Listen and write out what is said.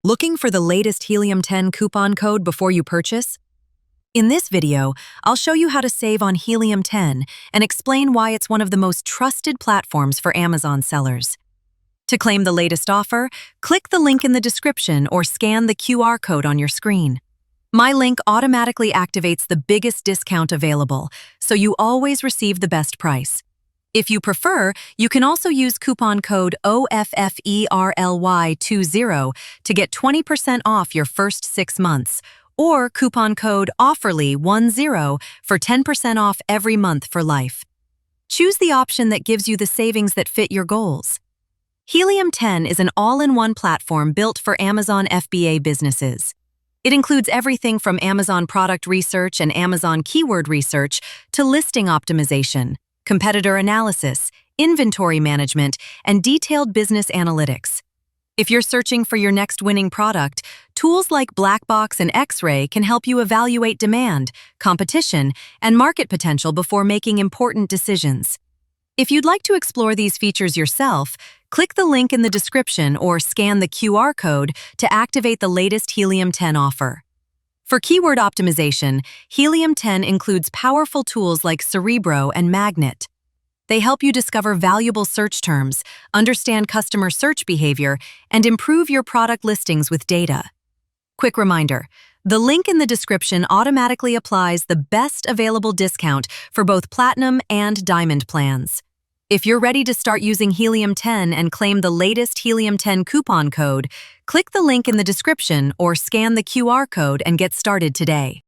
Looking for the latest Helium 10 coupon code before you purchase? In this video, I'll show you how to save on Helium 10 and explain why it's one of the most trusted platforms for Amazon sellers. To claim the latest offer, click the link in the description or scan the QR code on your screen. My link automatically activates the biggest discount available, so you always receive the best price. If you prefer, you can also use coupon code OFFERLY20 to get 20% off your first 6 months, or coupon code OFFERLY10 for 10% off every month for life. Choose the option that gives you the savings that fit your goals. Helium 10 is an all-in-one platform built for Amazon FBA businesses. It includes everything from Amazon product research and Amazon keyword research to listing optimization, competitor analysis, inventory management, and detailed business analytics. If you're searching for your next winning product, tools like Blackbox and X-Ray can help you evaluate demand, competition, and market potential before making important decisions. If you'd like to explore these features yourself, click the link in the description or scan the QR code to activate the latest Helium 10 offer. For keyword optimization, Helium 10 includes powerful tools like Cerebro and Magnet. They help you discover valuable search terms, understand customer search behavior, and improve your product listings with data. Quick reminder, the link in the description automatically applies the best available discount for both Platinum and Diamond plans. If you're ready to start using Helium 10 and claim the latest Helium 10 coupon code, click the link in the description or scan the QR code and get started today.